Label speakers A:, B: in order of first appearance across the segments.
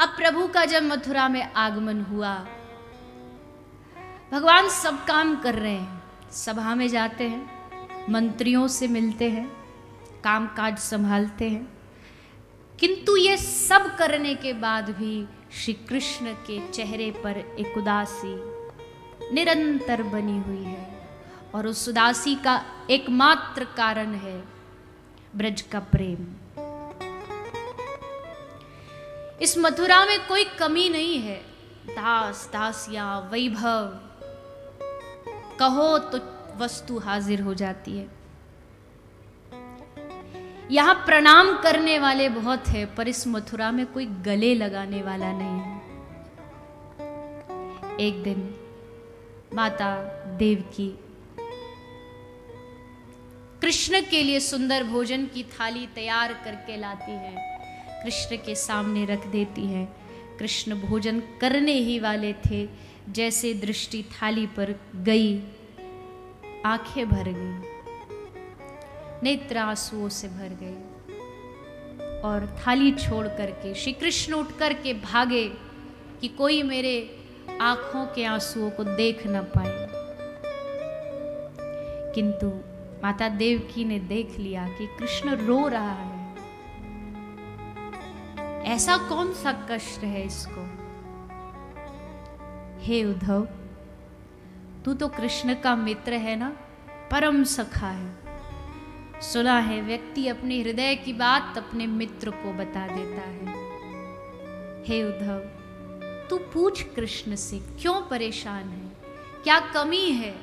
A: अब प्रभु का जब मथुरा में आगमन हुआ, भगवान सब काम कर रहे हैं, सभा में जाते हैं, मंत्रियों से मिलते हैं, कामकाज संभालते हैं, किंतु ये सब करने के बाद भी श्री कृष्ण के चेहरे पर एक उदासी निरंतर बनी हुई है, और उस उदासी का एकमात्र कारण है ब्रज का प्रेम। इस मथुरा में कोई कमी नहीं है, दास दासियां वैभव कहो तो वस्तु हाजिर हो जाती है। यहां प्रणाम करने वाले बहुत है, पर इस मथुरा में कोई गले लगाने वाला नहीं है। एक दिन माता देवकी कृष्ण के लिए सुंदर भोजन की थाली तैयार करके लाती है, कृष्ण के सामने रख देती है। कृष्ण भोजन करने ही वाले थे, जैसे दृष्टि थाली पर गई, आंखें भर गई, नेत्र आंसुओं से भर गए, और थाली छोड़ करके श्री कृष्ण उठ करके भागे कि कोई मेरे आंखों के आंसुओं को देख न पाए। किंतु माता देवकी ने देख लिया कि कृष्ण रो रहा है, ऐसा कौन सा कष्ट है इसको। हे उद्धव, तू तो कृष्ण का मित्र है ना, परम सखा है। सुना है व्यक्ति अपने हृदय की बात अपने मित्र को बता देता है। हे उद्धव, तू पूछ कृष्ण से, क्यों परेशान है, क्या कमी है,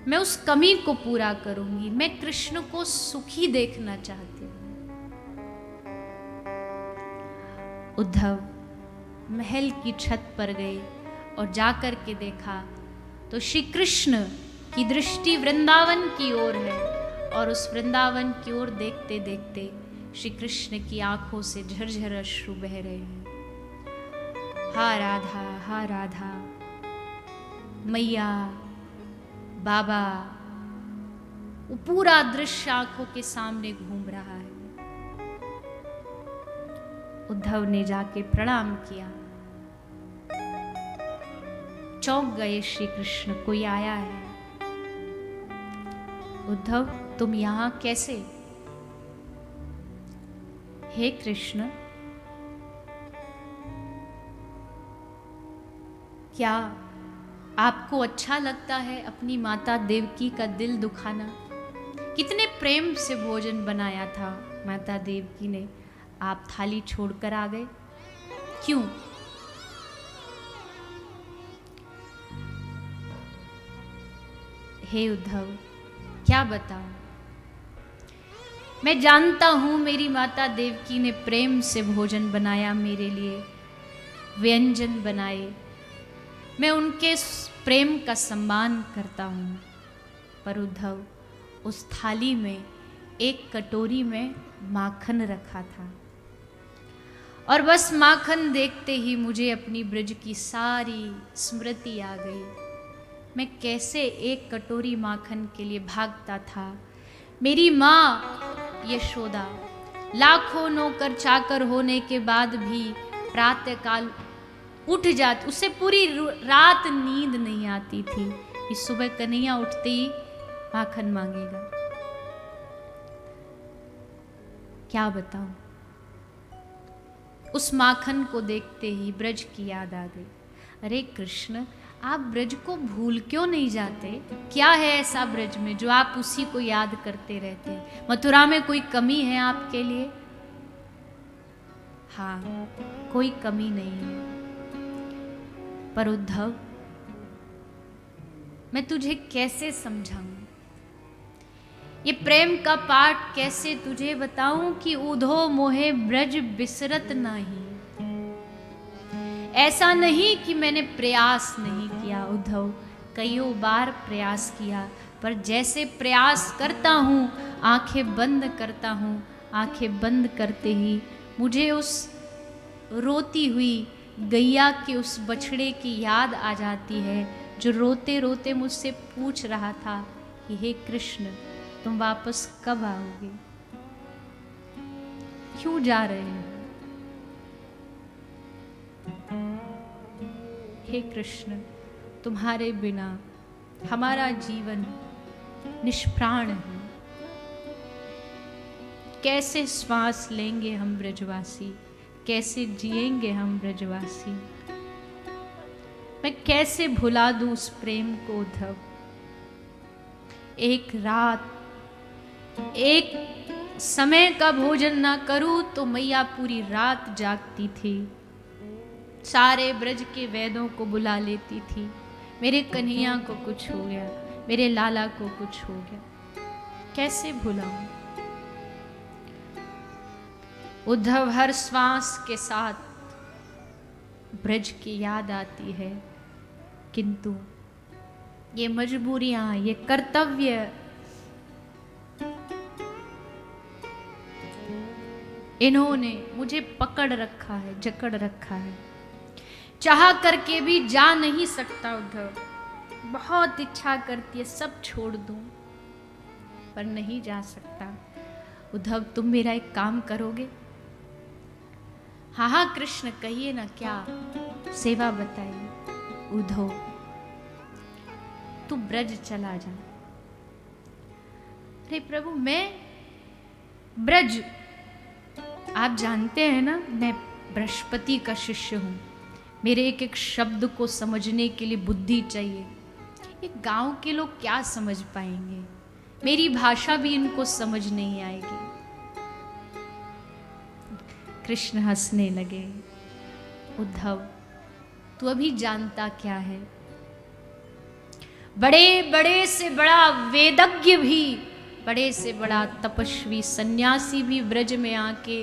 A: मैं उस कमी को पूरा करूंगी। मैं कृष्ण को सुखी देखना चाहती हूं। उद्धव महल की छत पर गए और जाकर के देखा तो श्री कृष्ण की दृष्टि वृंदावन की ओर है, और उस वृंदावन की ओर देखते देखते श्री कृष्ण की आंखों से झरझर अश्रु बह रहे हैं। हा राधा, हा राधा, मैया, बाबा, वो पूरा दृश्य आंखों के सामने घूम रहा है। उद्धव ने जाके प्रणाम किया। चौंक गए श्री कृष्ण, कोई आया है। उद्धव, तुम यहां कैसे? हे कृष्ण, क्या आपको अच्छा लगता है अपनी माता देवकी का दिल दुखाना? कितने प्रेम से भोजन बनाया था माता देवकी ने, आप थाली छोड़कर आ गए, क्यों? हे उद्धव, क्या बताऊं? मैं जानता हूं मेरी माता देवकी ने प्रेम से भोजन बनाया मेरे लिए, व्यंजन बनाए, मैं उनके प्रेम का सम्मान करता हूं। पर उद्धव, उस थाली में एक कटोरी में माखन रखा था, और बस माखन देखते ही मुझे अपनी ब्रज की सारी स्मृति आ गई। मैं कैसे एक कटोरी माखन के लिए भागता था। मेरी माँ यशोदा लाखों नौकर चाकर होने के बाद भी प्रातःकाल उठ जाती, उसे पूरी रात नींद नहीं आती थी। इस सुबह कन्हैया उठते ही माखन मांगेगा। क्या बताऊं, उस माखन को देखते ही ब्रज की याद आ गई। अरे कृष्ण, आप ब्रज को भूल क्यों नहीं जाते? क्या है ऐसा ब्रज में जो आप उसी को याद करते रहते हैं? मथुरा में कोई कमी है आपके लिए? हाँ, कोई कमी नहीं है। पर उद्धव, मैं तुझे कैसे समझाऊं? ये प्रेम का पाठ कैसे तुझे बताऊं कि उधो मोहे ब्रज बिसरत नाही। ऐसा नहीं कि मैंने प्रयास नहीं किया उद्धव, कईयों बार प्रयास किया, पर जैसे प्रयास करता हूँ, आंखें बंद करता हूँ, आंखें बंद करते ही मुझे उस रोती हुई गैया के उस बछड़े की याद आ जाती है, जो रोते रोते मुझसे पूछ रहा था कि हे कृष्ण, तुम वापस कब आओगे? क्यों जा रहे हो? हे कृष्ण, तुम्हारे बिना हमारा जीवन निष्प्राण है। कैसे श्वास लेंगे हम ब्रजवासी, कैसे जिएंगे हम ब्रजवासी। मैं कैसे भुला दूं उस प्रेम को उद्धव। एक रात, एक समय का भोजन ना करूं तो मैया पूरी रात जागती थी, सारे ब्रज के वैदों को बुला लेती थी। मेरे कन्हैया को कुछ हो गया, मेरे लाला को कुछ हो गया, कैसे भुलाऊं। उद्धव, हर श्वास के साथ ब्रज की याद आती है, किंतु ये मजबूरियां, ये कर्तव्य, इन्होंने मुझे पकड़ रखा है, जकड़ रखा है। चाह करके भी जा नहीं सकता उद्धव। बहुत इच्छा करती है सब छोड़ दूं, पर नहीं जा सकता। उद्धव, तुम मेरा एक काम करोगे? हाँ हाँ कृष्ण, कहिए ना, क्या सेवा बताइए। उद्धव, तू ब्रज चला जा। अरे प्रभु, मैं ब्रज, आप जानते हैं ना, मैं बृहस्पति का शिष्य हूं। मेरे एक एक शब्द को समझने के लिए बुद्धि चाहिए। ये गांव के लोग क्या समझ पाएंगे, मेरी भाषा भी इनको समझ नहीं आएगी। कृष्ण हंसने लगे। उद्धव, तू अभी जानता क्या है, बड़े बड़े से बड़ा वेदज्ञ भी, बड़े से बड़ा तपस्वी सन्यासी भी ब्रज में आके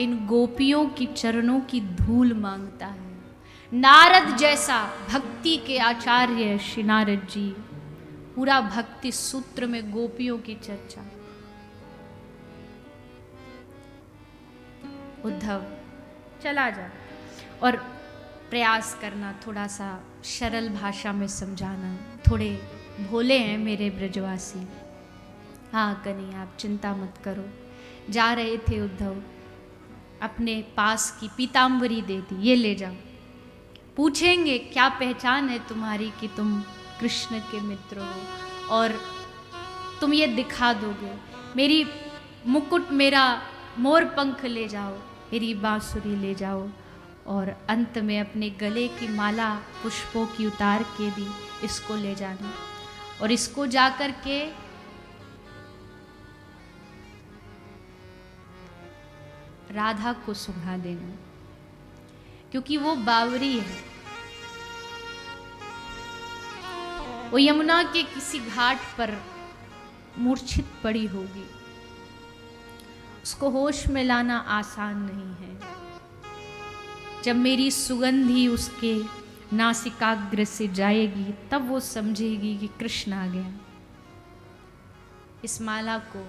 A: इन गोपियों की चरणों की धूल मांगता है। नारद जैसा भक्ति के आचार्य श्री नारद जी, पूरा भक्ति सूत्र में गोपियों की चर्चा। उद्धव, चला जा और प्रयास करना, थोड़ा सा सरल भाषा में समझाना। थोड़े भोले हैं मेरे ब्रजवासी। हाँ कन्हैया, आप चिंता मत करो। जा रहे थे उद्धव, अपने पास की पीताम्बरी दे दी, ये ले जाओ। पूछेंगे क्या पहचान है तुम्हारी कि तुम कृष्ण के मित्र हो, और तुम ये दिखा दोगे। मेरी मुकुट, मेरा मोर पंख ले जाओ, मेरी बांसुरी ले जाओ, और अंत में अपने गले की माला पुष्पों की उतार के भी इसको ले जाना, और इसको जाकर के राधा को सुंघा देना, क्योंकि वो बावरी है। वो यमुना के किसी घाट पर मूर्छित पड़ी होगी, उसको होश में लाना आसान नहीं है। जब मेरी सुगंधी उसके नासिकाग्र से जाएगी, तब वो समझेगी कि कृष्ण आ गया। इस माला को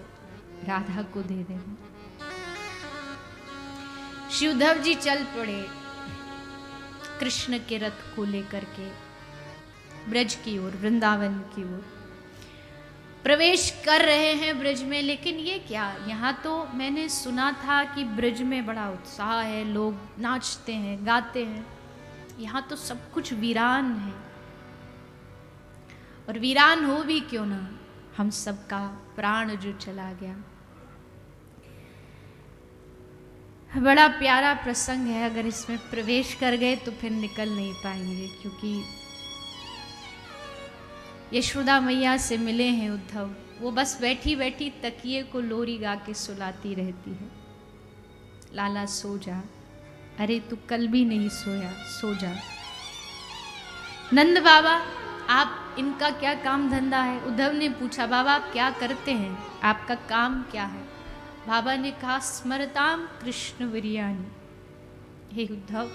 A: राधा को दे देना। श्री उद्धव जी चल पड़े कृष्ण के रथ को लेकर के ब्रज की ओर, वृंदावन की ओर प्रवेश कर रहे हैं ब्रज में। लेकिन ये क्या, यहाँ तो मैंने सुना था कि ब्रज में बड़ा उत्साह है, लोग नाचते हैं, गाते हैं। यहाँ तो सब कुछ वीरान है, और वीरान हो भी क्यों ना, हम सबका प्राण जो चला गया। बड़ा प्यारा प्रसंग है, अगर इसमें प्रवेश कर गए तो फिर निकल नहीं पाएंगे, क्योंकि यशोदा मैया से मिले हैं उद्धव। वो बस बैठी बैठी तकिए को लोरी गा के सुलाती रहती है, लाला सो जा, अरे तू कल भी नहीं सोया, सो जा। नंद बाबा, आप, इनका क्या काम धंधा है? उद्धव ने पूछा, बाबा आप क्या करते हैं, आपका काम क्या है? बाबा ने कहा, स्मरताम कृष्ण वीर्यानि। हे उद्धव,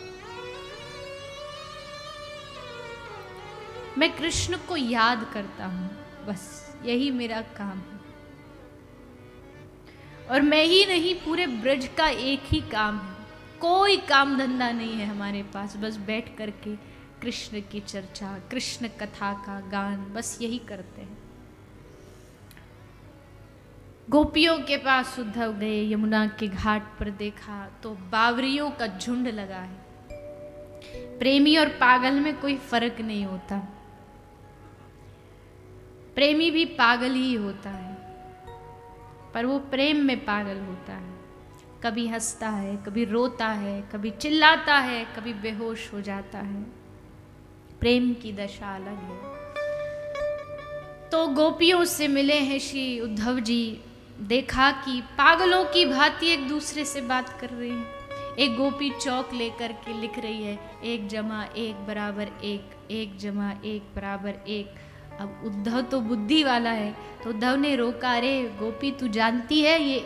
A: मैं कृष्ण को याद करता हूं, बस यही मेरा काम है। और मैं ही नहीं, पूरे ब्रज का एक ही काम है, कोई काम धंधा नहीं है हमारे पास, बस बैठ करके कृष्ण की चर्चा, कृष्ण कथा का गान, बस यही करते हैं। गोपियों के पास उद्धव गए, यमुना के घाट पर देखा तो बावरियों का झुंड लगा है। प्रेमी और पागल में कोई फर्क नहीं होता। प्रेमी भी पागल ही होता है, पर वो प्रेम में पागल होता है। कभी हंसता है, कभी रोता है, कभी चिल्लाता है, कभी बेहोश हो जाता है। प्रेम की दशा अलग है। तो गोपियों से मिले हैं श्री उद्धव जी, देखा कि पागलों की भांति एक दूसरे से बात कर रहे हैं। एक गोपी चौक लेकर के लिख रही है 1 जमा 1 बराबर 1, 1 जमा 1 बराबर 1। अब उद्धव तो बुद्धि वाला है, तो उद्धव ने रोका, अरे गोपी तू जानती है ये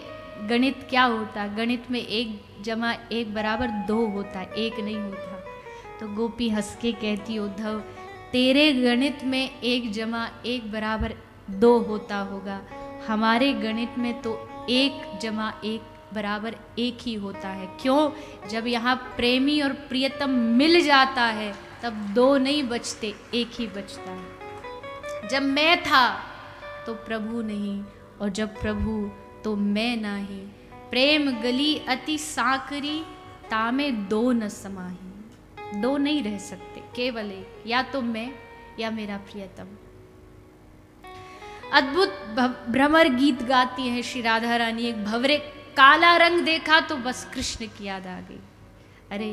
A: गणित क्या होता है? गणित में 1 जमा 1 बराबर 2 होता है, 1 नहीं होता। तो गोपी हंस के कहती, उद्धव तेरे गणित में 1 जमा 1 बराबर 2 होता होगा, हमारे गणित में तो 1 जमा 1 बराबर 1 ही होता है। क्यों? जब यहाँ प्रेमी और प्रियतम मिल जाता है तब 2 नहीं बचते, 1 ही बचता है। जब मैं था तो प्रभु नहीं, और जब प्रभु तो मैं नाही। प्रेम गली अति साकरी, तामे 2 न समाही। 2 नहीं रह सकते, केवल 1, या तो मैं या मेरा प्रियतम। अद्भुत भ्रमर गीत गाती है श्री राधा रानी। एक भंवरे काला रंग देखा तो बस कृष्ण की याद आ गई। अरे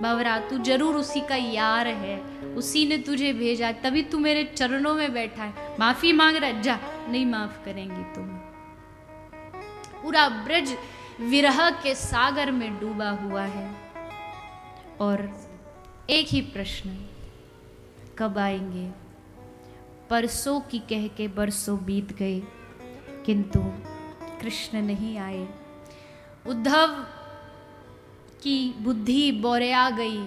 A: भंवरा, तू जरूर उसी का यार है, उसी ने तुझे भेजा, तभी तू मेरे चरणों में बैठा है। माफी मांग रहा, जा, नहीं माफ करेंगी तुम। पूरा ब्रज विरह के सागर में डूबा हुआ है, और एक ही प्रश्न, कब आएंगे? परसों की कह के बरसों बीत गए, किंतु कृष्ण नहीं आए। उद्धव की बुद्धि बोरिया गई,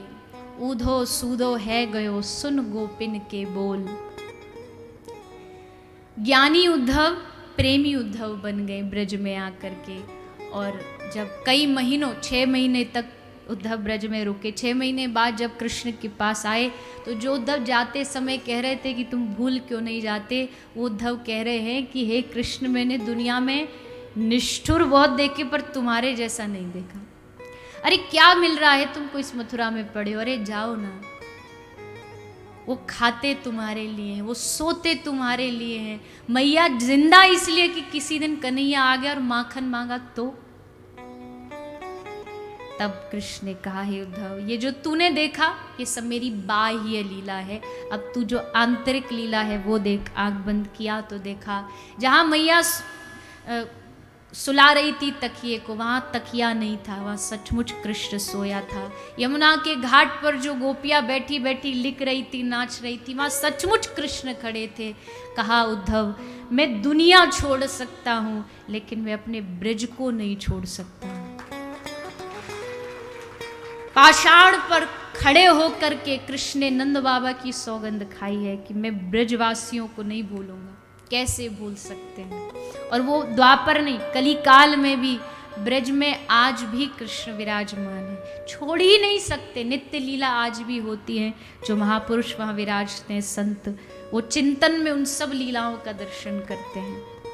A: ऊधो सूदो है गयो, सुन गोपिन के बोल। ज्ञानी उद्धव प्रेमी उद्धव बन गए ब्रज में आकर के। और जब कई महीनों, 6 महीने तक उद्धव ब्रज में रुके, 6 महीने बाद जब कृष्ण के पास आए, तो जो उद्धव जाते समय कह रहे थे कि तुम भूल क्यों नहीं जाते, वो उद्धव कह रहे हैं कि हे कृष्ण, मैंने दुनिया में निष्ठुर बहुत देखे, पर तुम्हारे जैसा नहीं देखा। अरे क्या मिल रहा है तुमको इस मथुरा में पड़े हो? अरे जाओ ना। वो खाते तुम्हारे लिए हैं, वो सोते तुम्हारे लिए हैं। मैया जिंदा इसलिए कि किसी दिन कन्हैया आ गया और माखन मांगा तो। तब कृष्ण ने कहा, हे उद्धव, ये जो तूने देखा ये सब मेरी बाह्य लीला है, अब तू जो आंतरिक लीला है वो देख। आंख बंद किया तो देखा, जहाँ मैया सुला रही थी तकिए को, वहाँ तकिया नहीं था, वहाँ सचमुच कृष्ण सोया था। यमुना के घाट पर जो गोपियाँ बैठी बैठी लिख रही थी, नाच रही थी, वहाँ सचमुच कृष्ण खड़े थे। कहा, उद्धव, मैं दुनिया छोड़ सकता हूँ, लेकिन मैं अपने ब्रज को नहीं छोड़ सकता। पाषाण पर खड़े होकर के कृष्ण ने नंद बाबा की सौगंध खाई है कि मैं ब्रजवासियों को नहीं भूलूंगा। कैसे भूल सकते हैं? और वो द्वापर नहीं, कली काल में भी ब्रज में आज भी कृष्ण विराजमान है, छोड़ ही नहीं सकते। नित्य लीला आज भी होती है। जो महापुरुष वहाँ विराजते हैं, संत, वो चिंतन में उन सब लीलाओं का दर्शन करते हैं।